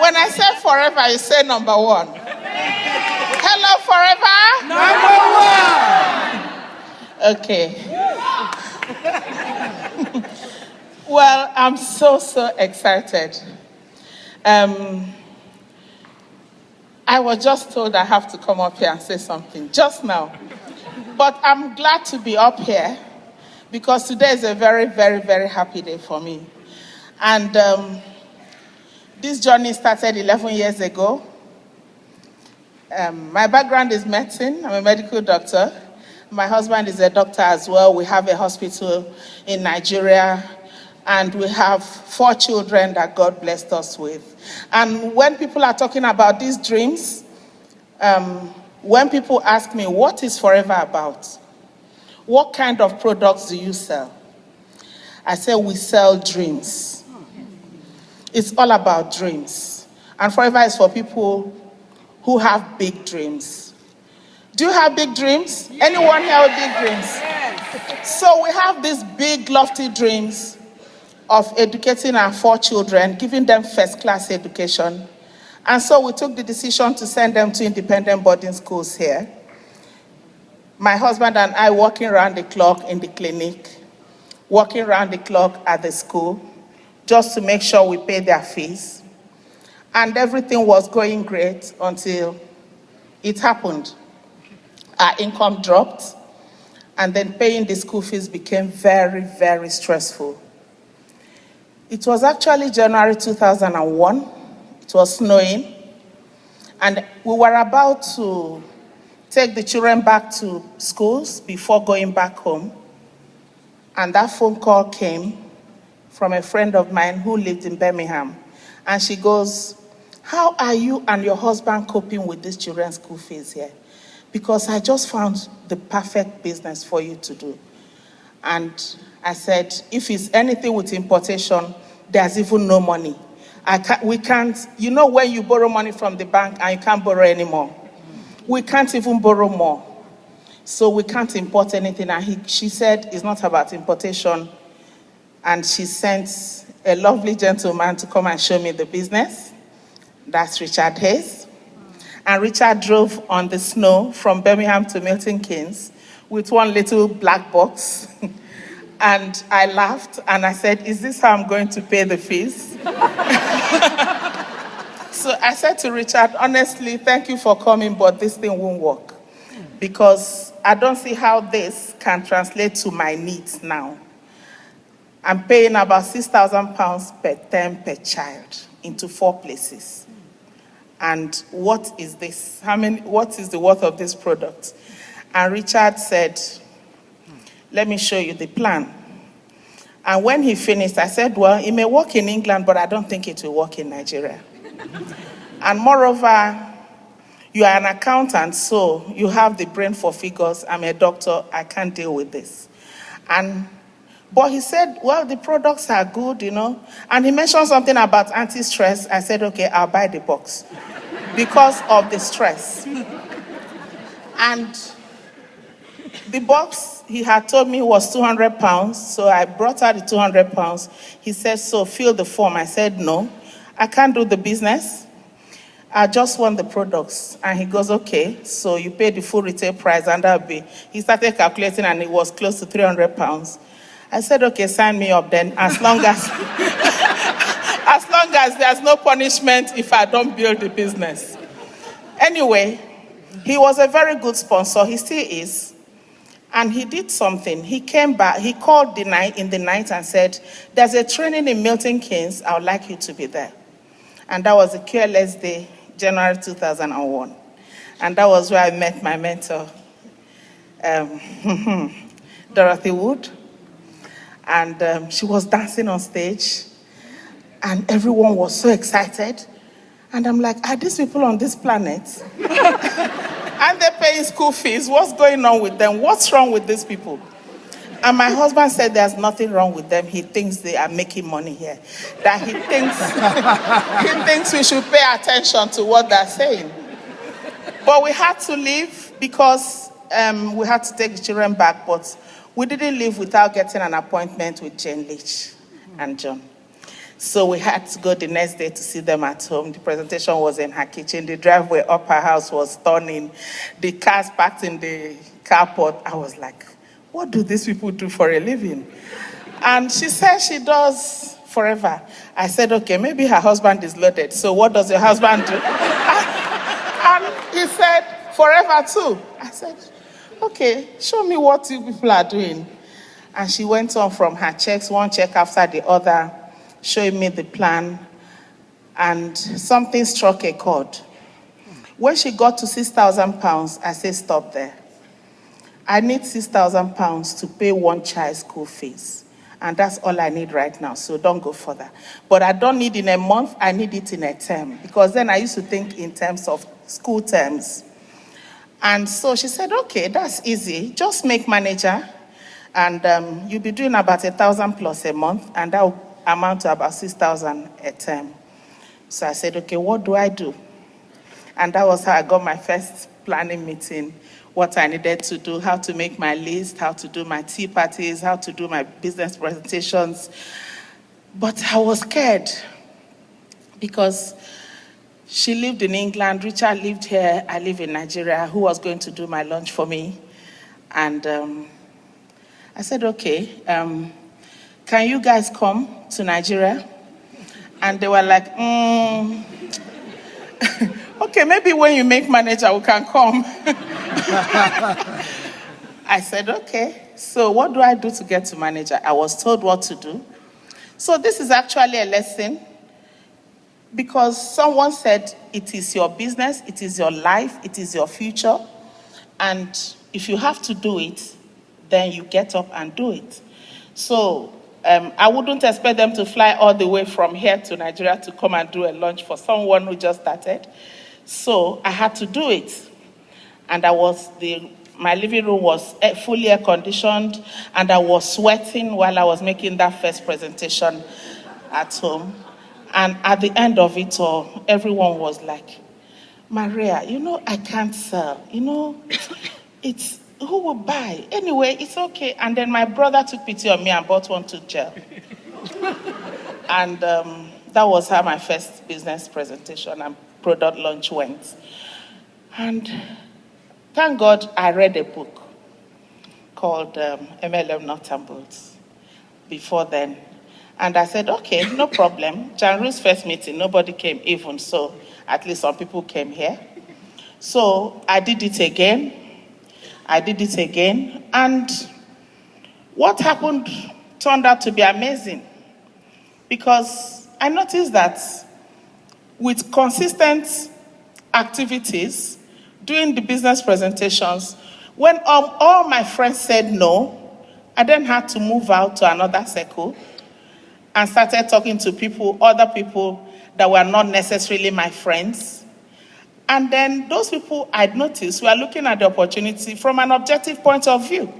When I say forever, you say number one. Hello, forever? Number one! Okay. Well, I'm so excited. I was just told I have to come up here and say something just now. But I'm glad to be up here because today is a very, very, very happy day for me. And this journey started 11 years ago. My background is medicine. I'm a medical doctor. My husband is a doctor as well. We have a hospital in Nigeria, and we have 4 children that God blessed us with. And when people are talking about these dreams, when people ask me, what is Forever about? What kind of products do you sell? I say, we sell dreams. It's all about dreams. And Forever is for people who have big dreams. Do you have big dreams? Yes. Anyone here with big dreams? Yes. So we have these big, lofty dreams of educating our 4 children, giving them first-class education. And so we took the decision to send them to independent boarding schools here. My husband and I working around the clock in the clinic, working around the clock at the school, just to make sure we pay their fees. And everything was going great until it happened. Our income dropped, and then paying the school fees became very, very stressful. It was actually January 2001. It was snowing, and we were about to take the children back to schools before going back home. And that phone call came from a friend of mine who lived in Birmingham. And she goes, how are you and your husband coping with these children's school fees here? Because I just found the perfect business for you to do. And I said, if it's anything with importation, there's even no money. We can't, you know when you borrow money from the bank and you can't borrow anymore? We can't even borrow more. So we can't import anything. And she said, it's not about importation. And she sent a lovely gentleman to come and show me the business. That's Richard Hayes. And Richard drove on the snow from Birmingham to Milton Keynes with one little black box. And I laughed and I said, is this how I'm going to pay the fees? So I said to Richard, honestly, thank you for coming, but this thing won't work. Because I don't see how this can translate to my needs now. I'm paying about £6,000 per term per child into 4 places. And what is this? What is the worth of this product? And Richard said, let me show you the plan. And when he finished, I said, well, it may work in England, but I don't think it will work in Nigeria. And moreover, you are an accountant, so you have the brain for figures. I'm a doctor, I can't deal with this. But he said, well, the products are good, you know. And he mentioned something about anti-stress. I said, okay, I'll buy the box because of the stress. And the box he had told me was £200, so I brought out the £200. He said, so fill the form. I said, no, I can't do the business. I just want the products. And he goes, okay, so you pay the full retail price, and that'll be. He started calculating, and it was close to £300. I said, okay, sign me up then, as long as there's no punishment if I don't build the business. Anyway, he was a very good sponsor. He still is. And he did something. He came back. He called in the night and said, there's a training in Milton Keynes. I would like you to be there. And that was a careless day, January 2001. And that was where I met my mentor, Dorothy Wood. And she was dancing on stage. And everyone was so excited. And I'm like, are these people on this planet? And they're paying school fees. What's going on with them? What's wrong with these people? And my husband said there's nothing wrong with them. He thinks they are making money here. That he thinks we should pay attention to what they're saying. But we had to leave because we had to take the children back. But we didn't leave without getting an appointment with Jane Leach and John. So we had to go the next day to see them at home. The presentation was in her kitchen. The driveway up her house was stunning. The cars parked in the carport. I was like, what do these people do for a living? And she said she does forever. I said, okay, maybe her husband is loaded. So what does your husband do? And he said, forever too. I said, okay, show me what you people are doing. And she went on from her checks, one check after the other, showing me the plan. And something struck a chord. When she got to £6,000, I said, stop there. I need £6,000 to pay one child's school fees. And that's all I need right now, so don't go further. But I don't need in a month, I need it in a term. Because then I used to think in terms of school terms. And so she said, okay, that's easy. Just make manager, and you'll be doing about 1,000 plus a month, and that will amount to about 6,000 a term. So I said, okay, what do I do? And that was how I got my first planning meeting. What I needed to do, how to make my list, how to do my tea parties, how to do my business presentations. But I was scared because she lived in England, Richard lived here, I live in Nigeria. Who was going to do my lunch for me? And I said, okay, can you guys come to Nigeria? And they were like, okay, maybe when you make manager, we can come. I said, okay, so what do I do to get to manager? I was told what to do. So this is actually a lesson because someone said it is your business, it is your life, it is your future. And if you have to do it, then you get up and do it. So I wouldn't expect them to fly all the way from here to Nigeria to come and do a lunch for someone who just started. So I had to do it. And my living room was fully air conditioned, and I was sweating while I was making that first presentation at home. And at the end of it all, everyone was like, Maria, I can't sell. It's who will buy? Anyway, it's okay. And then my brother took pity on me and bought one to gel. And that was how my first business presentation and product launch went. And thank God I read a book called MLM Nuts and Bolts before then. And I said, okay, no problem. Janru's first meeting, nobody came even, so at least some people came here. So I did it again. And what happened turned out to be amazing because I noticed that with consistent activities, doing the business presentations, when all my friends said no, I then had to move out to another circle and started talking to other people that were not necessarily my friends. And then those people I'd noticed were looking at the opportunity from an objective point of view.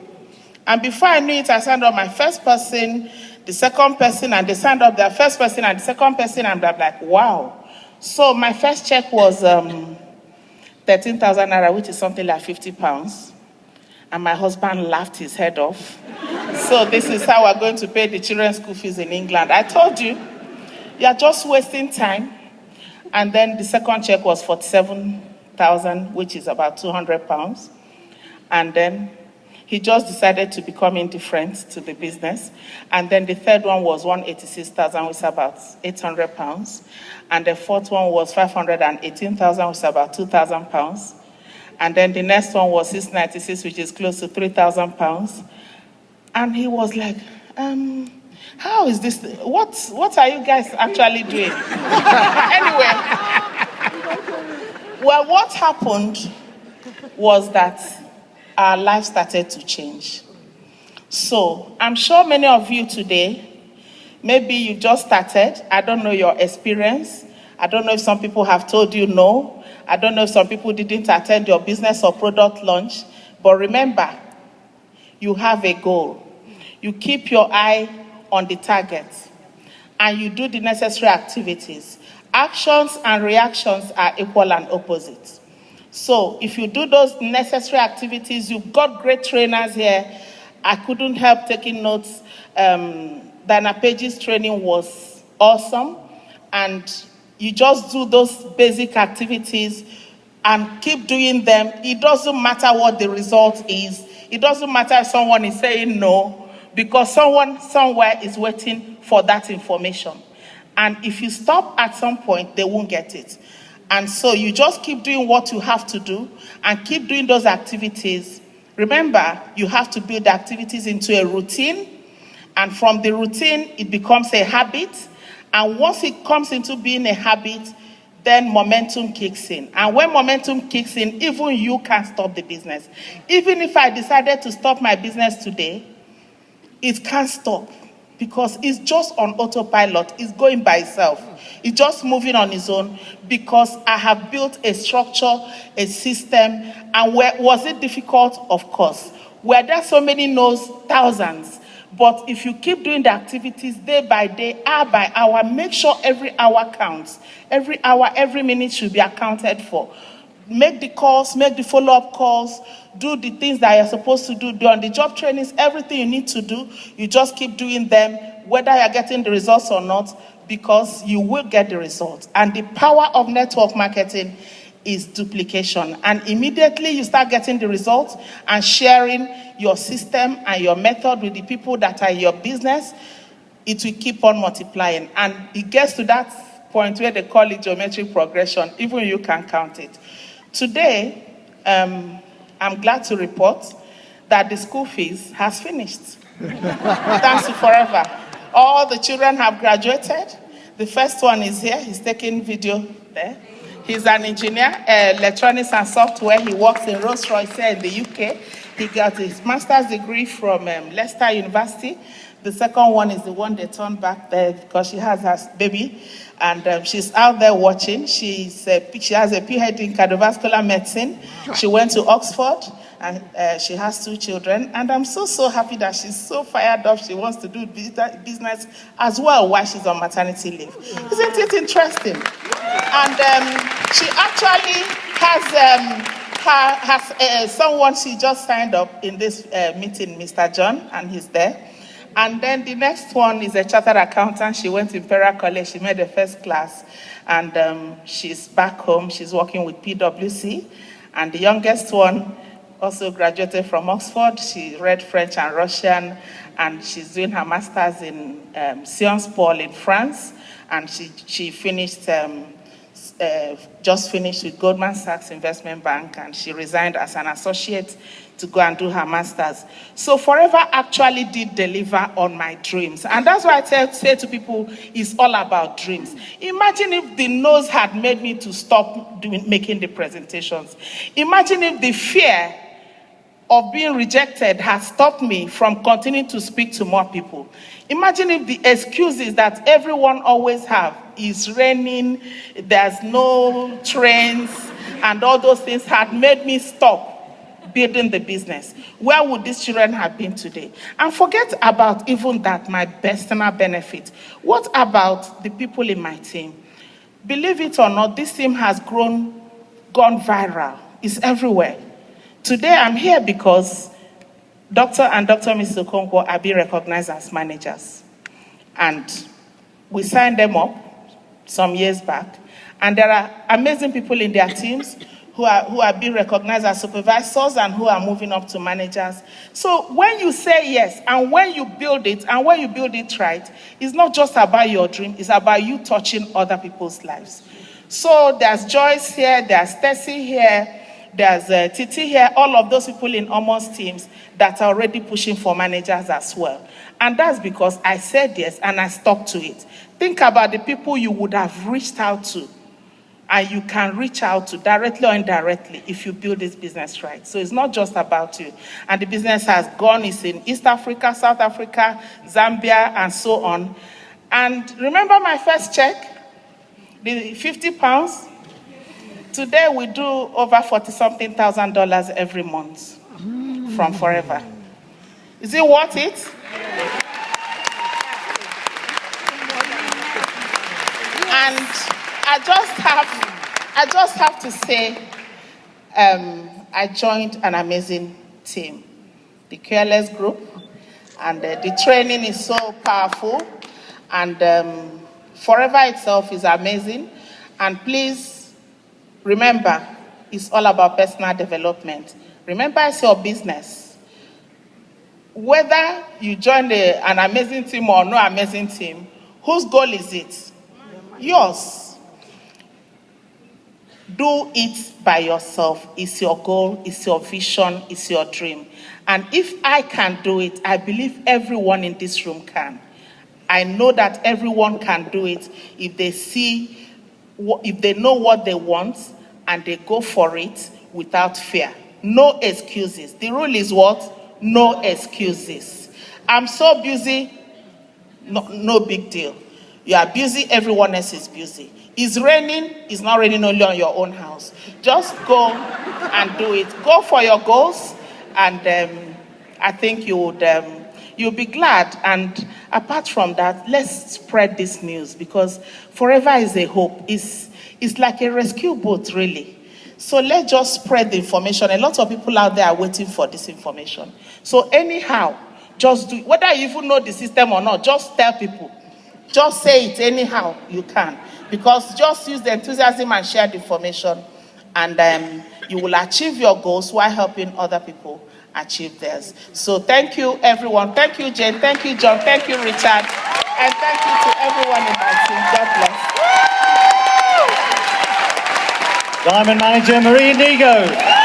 And before I knew it, I signed up my first person, the second person, and they signed up their first person and the second person, and I'm like, wow. So my first check was 13,000 naira, which is something like 50 pounds. And my husband laughed his head off. So this is how we're going to pay the children's school fees in England. I told you, you're just wasting time. And then the second check was 47,000, which is about 200 pounds. And then he just decided to become indifferent to the business. And then the third one was 186,000, which is about 800 pounds. And the fourth one was 518,000, which is about 2,000 pounds. And then the next one was 696, which is close to 3,000 pounds. And he was like, how is this? What are you guys actually doing? Anyway, well, what happened was that our life started to change. So I'm sure many of you today, maybe you just started. I don't know your experience. I don't know if some people have told you no. I don't know if some people didn't attend your business or product launch. But remember, you have a goal. You keep your eye on the target, and you do the necessary activities. Actions and reactions are equal and opposite. So if you do those necessary activities, you've got great trainers here. I couldn't help taking notes. Dana Page's training was awesome. And you just do those basic activities and keep doing them. It doesn't matter what the result is. It doesn't matter if someone is saying no, because someone somewhere is waiting for that information. And if you stop at some point, they won't get it. And so you just keep doing what you have to do and keep doing those activities. Remember, you have to build the activities into a routine. And from the routine, it becomes a habit. And once it comes into being a habit, then momentum kicks in. And when momentum kicks in, even you can't stop the business. Even if I decided to stop my business today, it can't stop because it's just on autopilot. It's going by itself. It's just moving on its own because I have built a structure, a system. And was it difficult? Of course. Were there so many no's? Thousands. But if you keep doing the activities day by day, hour by hour, make sure every hour counts. Every hour, every minute should be accounted for. Make the calls, make the follow-up calls, do the things that you're supposed to do on the job trainings, everything you need to do, you just keep doing them, whether you're getting the results or not, because you will get the results. And the power of network marketing is duplication. And immediately you start getting the results and sharing your system and your method with the people that are in your business, it will keep on multiplying. And it gets to that point where they call it geometric progression. Even you can count it. Today, I'm glad to report that the school fees has finished. Thanks to Forever. All the children have graduated. The first one is here. He's taking video there. He's an engineer, electronics and software. He works in Rolls-Royce here in the UK. He got his master's degree from Leicester University. The second one is the one they turned back there because she has her baby. And she's out there watching. She has a PhD in cardiovascular medicine. She went to Oxford. And she has 2 children. And I'm so happy that she's so fired up. She wants to do business as well while she's on maternity leave. Isn't it interesting? And she actually has someone she just signed up in this meeting, Mr. John, and he's there. And then the next one is a chartered accountant. She went to Imperial College. She made the first class. And she's back home. She's working with PwC. And the youngest one also graduated from Oxford. She read French and Russian. And she's doing her master's in Sciences Po in France. And she finished, just finished with Goldman Sachs Investment Bank. And she resigned as an associate to go and do her master's. So Forever actually did deliver on my dreams. And that's why I say to people, it's all about dreams. Imagine if the no's had made me to stop making the presentations. Imagine if the fear of being rejected has stopped me from continuing to speak to more people. Imagine if the excuses that everyone always have is raining, there's no trains, and all those things had made me stop building the business. Where would these children have been today? And forget about even that, my personal benefit. What about the people in my team? Believe it or not, this team has gone viral. It's everywhere. Today I'm here because Dr. and Dr. Mrs. Okonkwo are being recognized as managers. And we signed them up some years back. And there are amazing people in their teams who are being recognized as supervisors and who are moving up to managers. So when you say yes, and when you build it, and when you build it right, it's not just about your dream, it's about you touching other people's lives. So there's Joyce here, there's Tessie here, there's Titi here, all of those people in almost teams that are already pushing for managers as well. And that's because I said yes and I stuck to it. Think about the people you would have reached out to, and you can reach out to directly or indirectly if you build this business right. So it's not just about you. And the business has gone, it's in East Africa, South Africa, Zambia, and so on. And remember my first check? The 50 pounds? Today we do over $40-something thousand every month from Forever. Is it worth it? And I just have to say, I joined an amazing team, the Careless Group, and the training is so powerful. And Forever itself is amazing. And please remember, it's all about personal development. Remember, it's your business. Whether you join an amazing team or no amazing team, whose goal is it? Yours. Do it by yourself. It's your goal, it's your vision, it's your dream. And if I can do it, I believe everyone in this room can. I know that everyone can do it if they know what they want and they go for it without fear. No excuses. The rule is what? No excuses. I'm so busy. No big deal. You are busy, everyone else is busy. It's raining, it's not raining only on your own house. Just go and do it. Go for your goals, and I think you'll be glad. And apart from that, let's spread this news, because forever is a hope. It's like a rescue boat, really. So let's just spread the information. A lot of people out there are waiting for this information. So anyhow, just do it. Whether you even know the system or not, just tell people. Just say it anyhow you can. Because just use the enthusiasm and share the information, and you will achieve your goals while helping other people achieve theirs. So thank you, everyone. Thank you, Jane. Thank you, John. Thank you, Richard. And thank you to everyone in my team. God bless. Diamond Manager Maria Idigo.